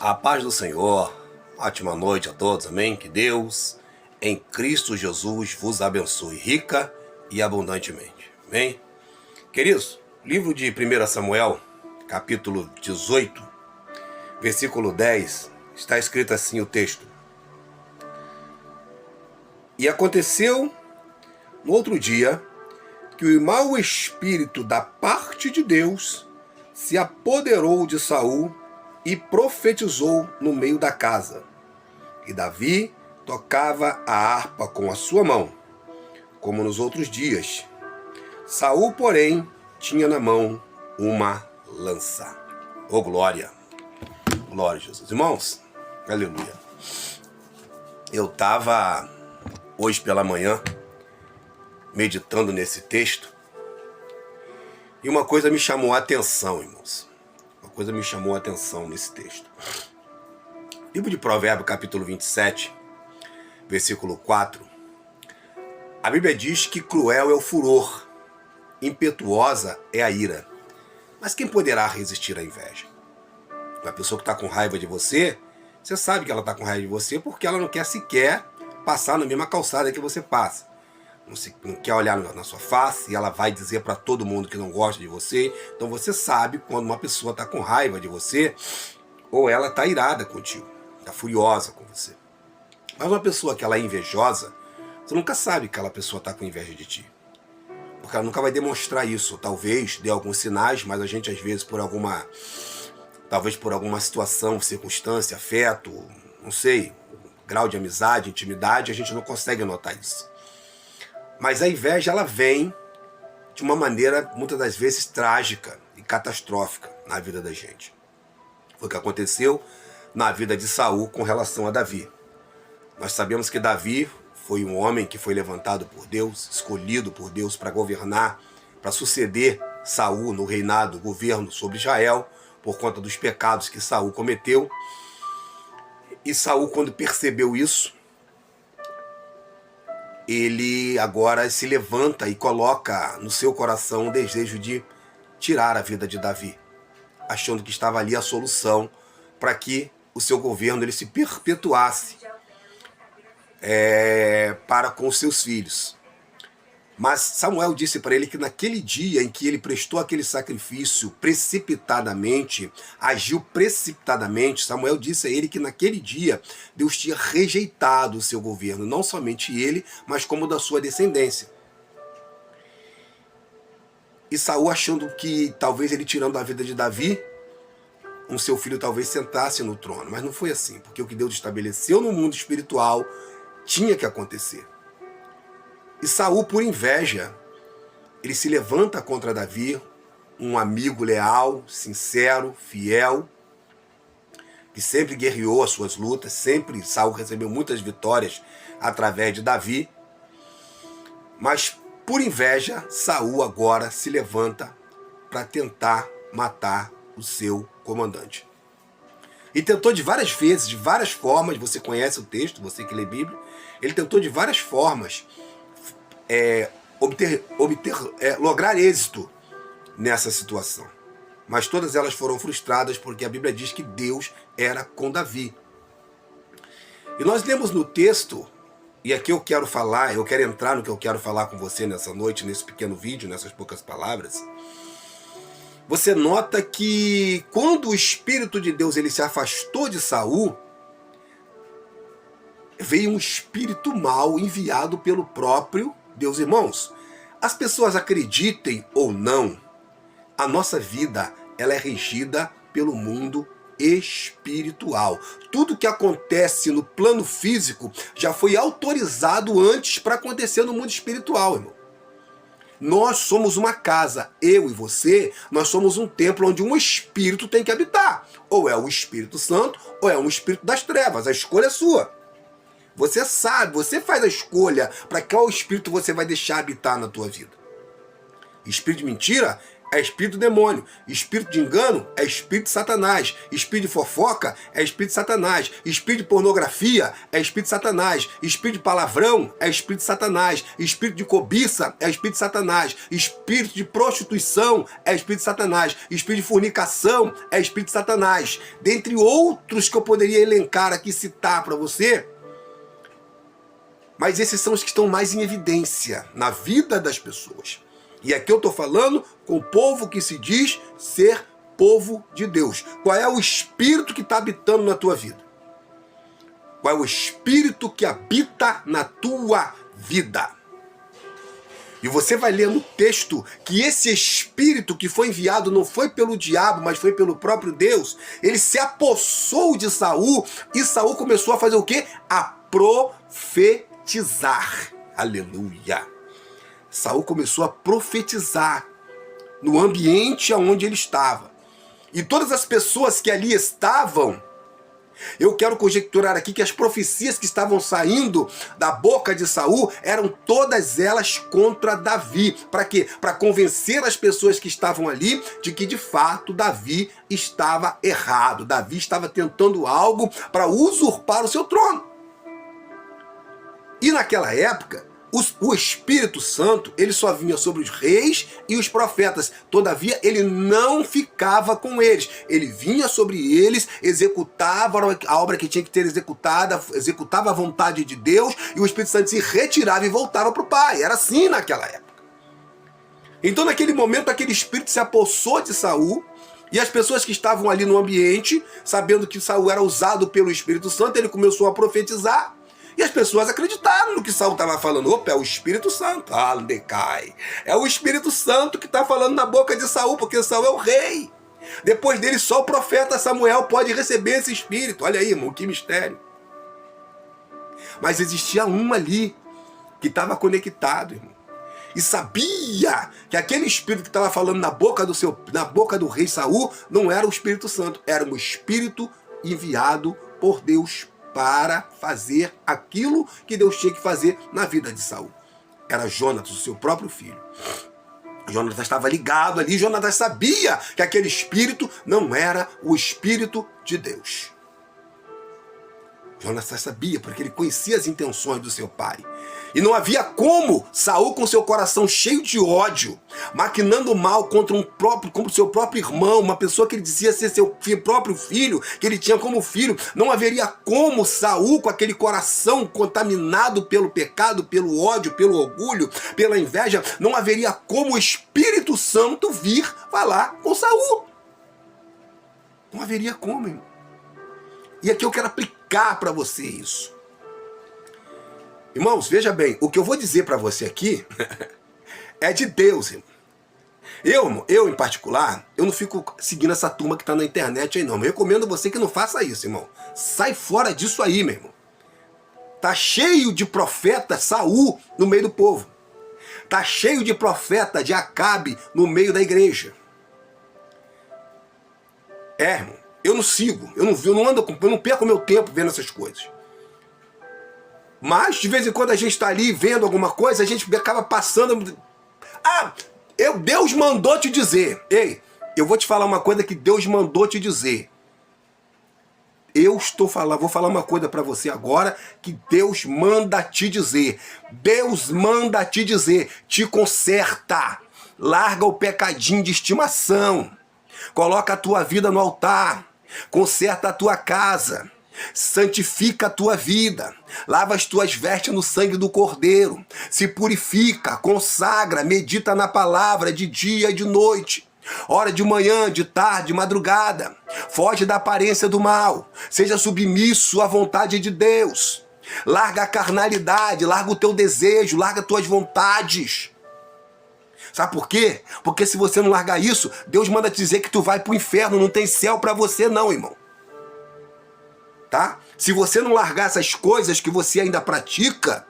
A paz do Senhor, ótima noite a todos, amém? Que Deus, em Cristo Jesus, vos abençoe rica e abundantemente, amém? Queridos, livro de 1 Samuel, capítulo 18, versículo 10, está escrito assim o texto. E aconteceu no outro dia que o mau espírito da parte de Deus se apoderou de Saul e profetizou no meio da casa. E Davi tocava a harpa com a sua mão, como nos outros dias. Saul, porém, tinha na mão uma lança. Oh, glória! Glória a Jesus. Irmãos, aleluia. Eu estava hoje pela manhã meditando nesse texto e uma coisa me chamou a atenção, irmãos. Uma coisa me chamou a atenção nesse texto. Livro de Provérbios, capítulo 27, versículo 4. A Bíblia diz que cruel é o furor, impetuosa é a ira. Mas quem poderá resistir à inveja? Uma pessoa que está com raiva de você, você sabe que ela está com raiva de você porque ela não quer sequer passar na mesma calçada que você passa. Não quer olhar na sua face e ela vai dizer para todo mundo que não gosta de você. Então você sabe quando uma pessoa está com raiva de você ou ela está irada contigo, está furiosa com você. Mas uma pessoa que ela é invejosa, você nunca sabe que aquela pessoa está com inveja de ti. Porque ela nunca vai demonstrar isso. Talvez dê alguns sinais, mas a gente às vezes talvez por alguma situação, circunstância, afeto, não sei, grau de amizade, intimidade, a gente não consegue notar isso. Mas a inveja, ela vem de uma maneira, muitas das vezes, trágica e catastrófica na vida da gente. Foi o que aconteceu na vida de Saul com relação a Davi. Nós sabemos que Davi foi um homem que foi levantado por Deus, escolhido por Deus para governar, para suceder Saul no reinado, governo sobre Israel, por conta dos pecados que Saul cometeu. E Saul, quando percebeu isso, ele agora se levanta e coloca no seu coração o desejo de tirar a vida de Davi, achando que estava ali a solução para que o seu governo ele se perpetuasse para com os seus filhos. Mas Samuel disse para ele que naquele dia em que ele prestou aquele sacrifício precipitadamente, agiu precipitadamente, Samuel disse a ele que naquele dia Deus tinha rejeitado o seu governo, não somente ele, mas como da sua descendência. E Saul, achando que talvez ele tirando a vida de Davi, o seu filho talvez sentasse no trono, mas não foi assim, porque o que Deus estabeleceu no mundo espiritual tinha que acontecer. E Saul, por inveja, ele se levanta contra Davi, um amigo leal, sincero, fiel, que sempre guerreou as suas lutas, sempre Saul recebeu muitas vitórias através de Davi. Mas, por inveja, Saul agora se levanta para tentar matar o seu comandante. E tentou de várias vezes, de várias formas, você conhece o texto, você que lê Bíblia, ele tentou de várias formas lograr êxito nessa situação. Mas todas elas foram frustradas porque a Bíblia diz que Deus era com Davi. E nós lemos no texto, e aqui eu quero entrar no que eu quero falar com você nessa noite, nesse pequeno vídeo, nessas poucas palavras. Você nota que quando o Espírito de Deus ele se afastou de Saul, veio um espírito mau enviado pelo próprio Deus. Irmãos, as pessoas acreditem ou não, a nossa vida ela é regida pelo mundo espiritual. Tudo que acontece no plano físico já foi autorizado antes para acontecer no mundo espiritual, irmão. Nós somos uma casa, eu e você, nós somos um templo onde um espírito tem que habitar. Ou é o Espírito Santo, ou é um espírito das trevas. A escolha é sua. Você sabe, você faz a escolha para qual espírito você vai deixar habitar na tua vida. Espírito de mentira é espírito demônio. Espírito de engano é espírito de Satanás. Espírito de fofoca é espírito de Satanás. Espírito de pornografia é espírito de Satanás. Espírito de palavrão é espírito de Satanás. Espírito de cobiça é espírito de Satanás. Espírito de prostituição é espírito de Satanás. Espírito de fornicação é espírito de Satanás. Dentre outros que eu poderia elencar aqui, citar para você, mas esses são os que estão mais em evidência na vida das pessoas. E aqui eu estou falando com o povo que se diz ser povo de Deus. Qual é o espírito que está habitando na tua vida? Qual é o espírito que habita na tua vida? E você vai ler no texto que esse espírito que foi enviado não foi pelo diabo, mas foi pelo próprio Deus. Ele se apossou de Saul e Saul começou a fazer o quê? A profetizar. Aleluia. Saul começou a profetizar no ambiente onde ele estava. E todas as pessoas que ali estavam, eu quero conjecturar aqui que as profecias que estavam saindo da boca de Saul eram todas elas contra Davi. Para quê? Para convencer as pessoas que estavam ali de que de fato Davi estava errado. Davi estava tentando algo para usurpar o seu trono. E naquela época, o Espírito Santo, ele só vinha sobre os reis e os profetas. Todavia, ele não ficava com eles. Ele vinha sobre eles, executava a obra que tinha que ter executada, executava a vontade de Deus, e o Espírito Santo se retirava e voltava para o Pai. Era assim naquela época. Então, naquele momento, aquele Espírito se apossou de Saul, e as pessoas que estavam ali no ambiente, sabendo que Saul era usado pelo Espírito Santo, ele começou a profetizar. E as pessoas acreditaram no que Saul estava falando. Opa, é o Espírito Santo. Decai. É o Espírito Santo que está falando na boca de Saul, porque Saul é o rei. Depois dele, só o profeta Samuel pode receber esse Espírito. Olha aí, irmão, que mistério. Mas existia um ali que estava conectado, irmão. E sabia que aquele Espírito que estava falando na boca do rei Saul não era o Espírito Santo. Era um Espírito enviado por Deus para fazer aquilo que Deus tinha que fazer na vida de Saul. Era Jonatas, o seu próprio filho. Jonatas estava ligado ali, Jonatas sabia que aquele espírito não era o Espírito de Deus. Jonatas sabia, porque ele conhecia as intenções do seu pai. E não havia como Saul, com seu coração cheio de ódio, maquinando mal contra o seu próprio irmão, uma pessoa que ele dizia ser seu próprio filho, que ele tinha como filho, não haveria como Saul, com aquele coração contaminado pelo pecado, pelo ódio, pelo orgulho, pela inveja, não haveria como o Espírito Santo vir falar com Saul. Não haveria como, irmão. E aqui eu quero aplicar para você isso. Irmãos, veja bem, o que eu vou dizer para você aqui é de Deus, irmão. Eu, em particular, eu não fico seguindo essa turma que está na internet aí, não. Eu recomendo você que não faça isso, irmão. Sai fora disso aí, meu irmão. Tá cheio de profeta Saul no meio do povo. Tá cheio de profeta de Acabe no meio da igreja. Irmão, eu não sigo, eu não perco meu tempo vendo essas coisas. Mas, de vez em quando, a gente está ali vendo alguma coisa, a gente acaba passando... Deus mandou te dizer. Ei, eu vou te falar uma coisa que Deus mandou te dizer. Vou falar uma coisa para você agora que Deus manda te dizer. Deus manda te dizer. Te conserta. Larga o pecadinho de estimação. Coloca a tua vida no altar. Conserta a tua casa. Santifica a tua vida, lava as tuas vestes no sangue do Cordeiro, se purifica, consagra, medita na palavra de dia e de noite, ora de manhã, de tarde, de madrugada, foge da aparência do mal, seja submisso à vontade de Deus, larga a carnalidade, larga o teu desejo, larga as tuas vontades. Sabe por quê? Porque se você não largar isso, Deus manda te dizer que tu vai pro inferno, não tem céu para você não, irmão. Tá? Se você não largar essas coisas que você ainda pratica,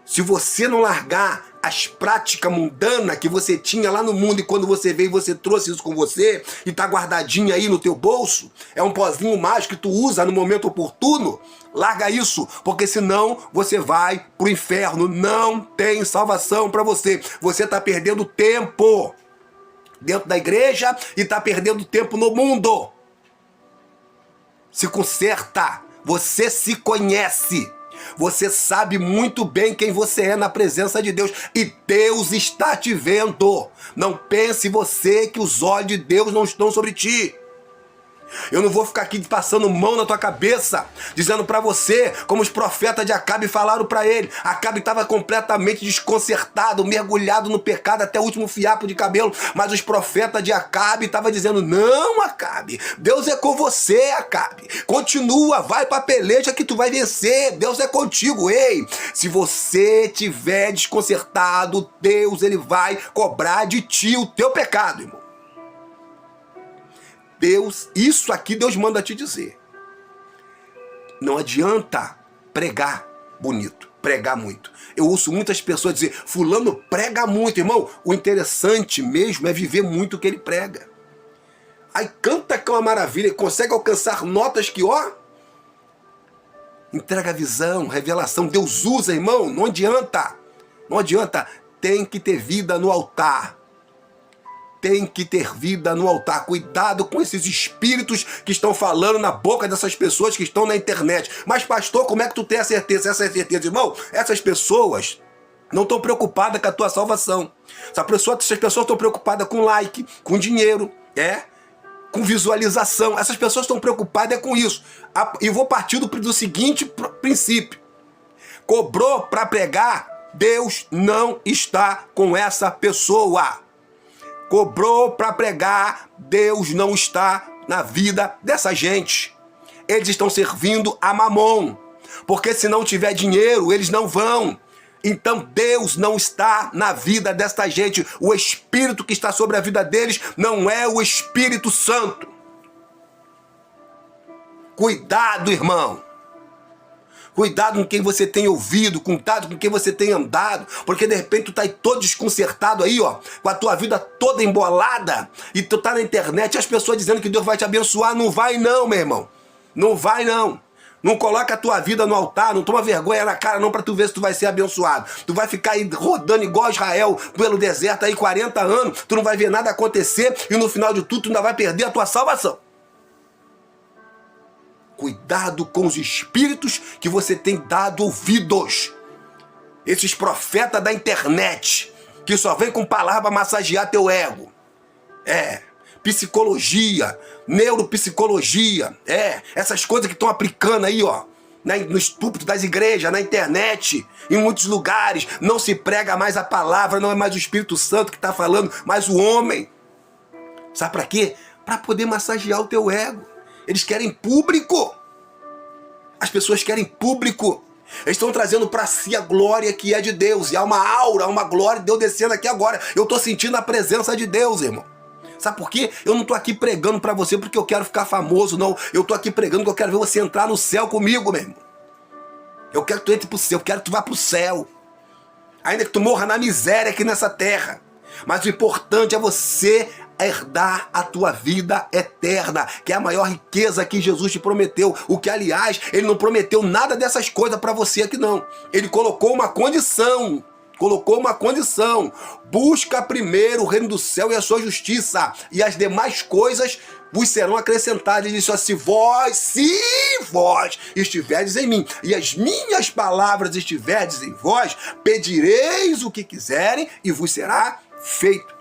se você não largar as práticas mundanas que você tinha lá no mundo e quando você veio você trouxe isso com você e tá guardadinho aí no teu bolso, é um pozinho mágico que tu usa no momento oportuno, larga isso, porque senão você vai pro inferno, não tem salvação para você, você tá perdendo tempo. dentro da igreja e está perdendo tempo no mundo. Se conserta. Você se conhece. Você sabe muito bem quem você é na presença de Deus. E Deus está te vendo. Não pense você que os olhos de Deus não estão sobre ti. Eu não vou ficar aqui passando mão na tua cabeça, dizendo para você como os profetas de Acabe falaram para ele. Acabe estava completamente desconcertado, mergulhado no pecado até o último fiapo de cabelo. Mas os profetas de Acabe estavam dizendo: não, Acabe, Deus é com você, Acabe. Continua, vai para a peleja que tu vai vencer. Deus é contigo. Ei, se você tiver desconcertado, Deus ele vai cobrar de ti o teu pecado, irmão. Deus, isso aqui Deus manda te dizer. Não adianta pregar bonito, pregar muito. Eu ouço muitas pessoas dizer: fulano prega muito, irmão. O interessante mesmo é viver muito o que ele prega. Aí canta que é uma maravilha, consegue alcançar notas que, ó, entrega visão, revelação. Deus usa, irmão, não adianta. Não adianta, tem que ter vida no altar. Tem que ter vida no altar. Cuidado com esses espíritos que estão falando na boca dessas pessoas que estão na internet. Mas pastor, como é que tu tem a certeza? Essa é a certeza, irmão? Essas pessoas não estão preocupadas com a tua salvação. Essas pessoas estão preocupadas com like, com dinheiro, com visualização. Essas pessoas estão preocupadas com isso. E vou partir do seguinte princípio. Cobrou para pregar, Deus não está com essa pessoa. Cobrou para pregar, Deus não está na vida dessa gente. Eles estão servindo a Mamon, porque se não tiver dinheiro, eles não vão. Então Deus não está na vida desta gente. O Espírito que está sobre a vida deles não é o Espírito Santo. Cuidado, irmão. Cuidado com quem você tem ouvido, cuidado com quem você tem andado, porque de repente tu tá aí todo desconcertado aí, ó, com a tua vida toda embolada, e tu tá na internet e as pessoas dizendo que Deus vai te abençoar. Não vai não, meu irmão. Não vai não. Não coloca a tua vida no altar, não toma vergonha na cara não pra tu ver se tu vai ser abençoado. Tu vai ficar aí rodando igual Israel pelo deserto aí 40 anos, tu não vai ver nada acontecer e no final de tudo tu ainda vai perder a tua salvação. Cuidado com os espíritos que você tem dado ouvidos. Esses profetas da internet, que só vem com palavra massagear teu ego. Psicologia, neuropsicologia, essas coisas que estão aplicando aí, ó, no estúpido das igrejas, na internet, em muitos lugares. Não se prega mais a palavra, não é mais o Espírito Santo que está falando, mas o homem. Sabe para quê? Para poder massagear o teu ego. Eles querem público. As pessoas querem público. Eles estão trazendo para si a glória que é de Deus. E há uma aura, uma glória de Deus descendo aqui agora. Eu estou sentindo a presença de Deus, irmão. Sabe por quê? Eu não estou aqui pregando para você porque eu quero ficar famoso, não. Eu estou aqui pregando porque eu quero ver você entrar no céu comigo, meu irmão. Eu quero que tu entre pro céu, eu quero que tu vá pro céu. Ainda que tu morra na miséria aqui nessa terra. Mas o importante é você herdar a tua vida eterna, que é a maior riqueza que Jesus te prometeu. O que, aliás, ele não prometeu nada dessas coisas para você aqui, não. Ele colocou uma condição. Busca primeiro o reino do céu e a sua justiça, e as demais coisas vos serão acrescentadas. Ele disse assim: se vós estiverdes em mim, e as minhas palavras estiverdes em vós, pedireis o que quiserem, e vos será feito.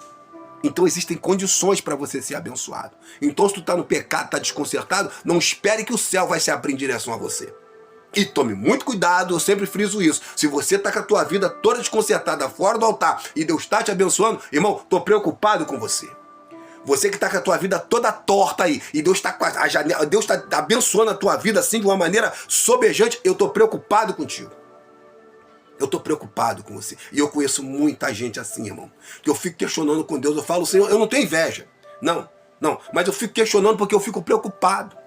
Então existem condições para você ser abençoado. Então se tu está no pecado, está desconcertado, não espere que o céu vai se abrir em direção a você. E tome muito cuidado, eu sempre friso isso. Se você está com a tua vida toda desconcertada fora do altar e Deus está te abençoando, irmão, estou preocupado com você. Você que está com a tua vida toda torta aí e Deus está Deus está abençoando a tua vida assim de uma maneira sobejante, eu estou preocupado contigo. Eu estou preocupado com você. E eu conheço muita gente assim, irmão, que eu fico questionando com Deus. Eu falo: Senhor, eu não tenho inveja. Não. Mas eu fico questionando porque eu fico preocupado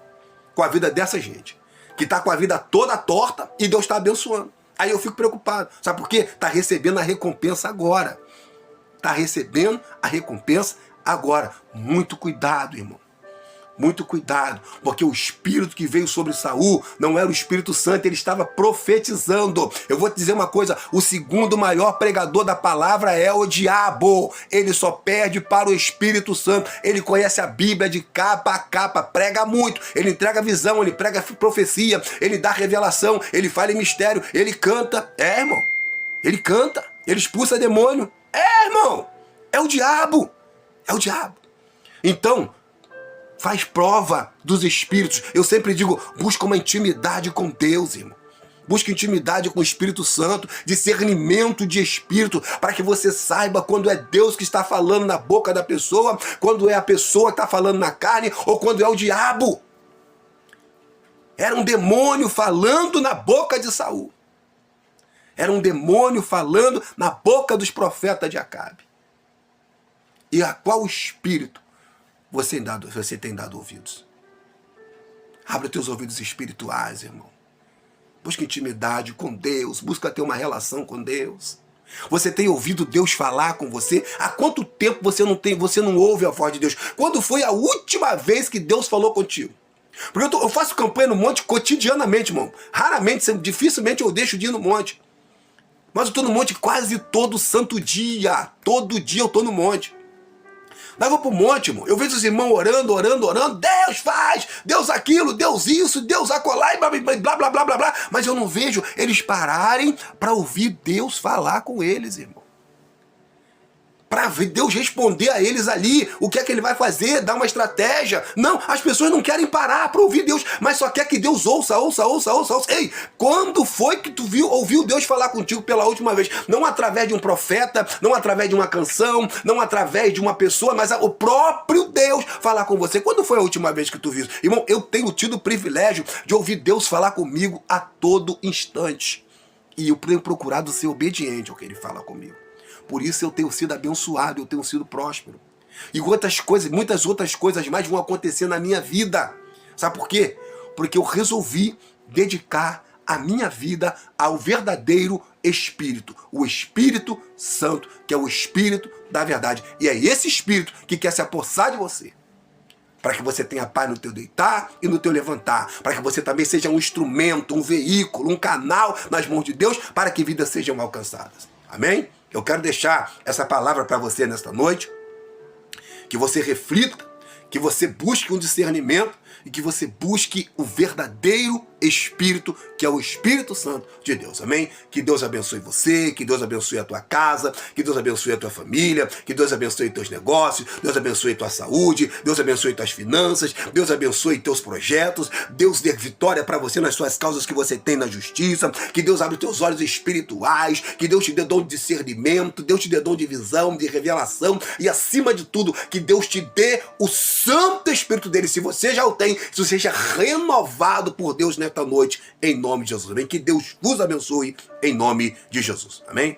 com a vida dessa gente, que está com a vida toda torta e Deus está abençoando. Aí eu fico preocupado. Sabe por quê? Está recebendo a recompensa agora. Está recebendo a recompensa agora. Muito cuidado, irmão. Muito cuidado, porque o espírito que veio sobre Saul não era o Espírito Santo, ele estava profetizando. Eu vou te dizer uma coisa, o segundo maior pregador da palavra é o diabo. Ele só perde para o Espírito Santo. Ele conhece a Bíblia de capa a capa, prega muito, ele entrega visão, ele prega profecia, ele dá revelação, ele fala em mistério, ele canta. É, irmão, ele canta, ele expulsa demônio. É, irmão, é o diabo, é o diabo. Então, faz prova dos espíritos. Eu sempre digo, busca uma intimidade com Deus, irmão. Busca intimidade com o Espírito Santo, discernimento de espírito, para que você saiba quando é Deus que está falando na boca da pessoa, quando é a pessoa que está falando na carne, ou quando é o diabo. Era um demônio falando na boca de Saul. Era um demônio falando na boca dos profetas de Acabe. E a qual espírito você tem dado ouvidos? Abre os teus ouvidos espirituais, irmão. Busca intimidade com Deus. Busca ter uma relação com Deus. Você tem ouvido Deus falar com você? Há quanto tempo você não ouve a voz de Deus? Quando foi a última vez que Deus falou contigo? Porque eu faço campanha no monte cotidianamente, irmão. Raramente, dificilmente eu deixo de ir no monte. Mas eu estou no monte quase todo santo dia. Todo dia eu estou no monte. Daí eu vou pro monte, irmão. Eu vejo os irmãos orando. Deus faz, Deus aquilo, Deus isso, Deus acolá e blá, blá, blá, blá, blá, blá. Mas eu não vejo eles pararem para ouvir Deus falar com eles, irmão. Para ver Deus responder a eles ali, o que é que ele vai fazer, dar uma estratégia. Não, as pessoas não querem parar para ouvir Deus, mas só quer que Deus ouça. Ei, quando foi que tu ouviu Deus falar contigo pela última vez? Não através de um profeta, não através de uma canção, não através de uma pessoa, mas o próprio Deus falar com você. Quando foi a última vez que tu viu? Irmão, eu tenho tido o privilégio de ouvir Deus falar comigo a todo instante. E eu tenho procurado ser obediente ao que ele fala comigo. Por isso eu tenho sido abençoado, eu tenho sido próspero. E muitas outras coisas mais vão acontecer na minha vida. Sabe por quê? Porque eu resolvi dedicar a minha vida ao verdadeiro Espírito. O Espírito Santo, que é o Espírito da verdade. E é esse Espírito que quer se apossar de você. Para que você tenha paz no teu deitar e no teu levantar. Para que você também seja um instrumento, um veículo, um canal nas mãos de Deus para que vidas sejam alcançadas. Amém? Eu quero deixar essa palavra para você nesta noite, que você reflita, que você busque um discernimento e que você busque o verdadeiro Espírito, que é o Espírito Santo de Deus. Amém? Que Deus abençoe você, que Deus abençoe a tua casa, que Deus abençoe a tua família, que Deus abençoe teus negócios, Deus abençoe tua saúde, Deus abençoe tuas finanças, Deus abençoe teus projetos, Deus dê vitória para você nas suas causas que você tem na justiça, que Deus abra os teus olhos espirituais, que Deus te dê dom de discernimento, Deus te dê dom de visão, de revelação e, acima de tudo, que Deus te dê o Santo Espírito dele. Se você já o tem, se você seja renovado por Deus nesta noite, em nome de Jesus. Amém? Que Deus vos abençoe em nome de Jesus. Amém?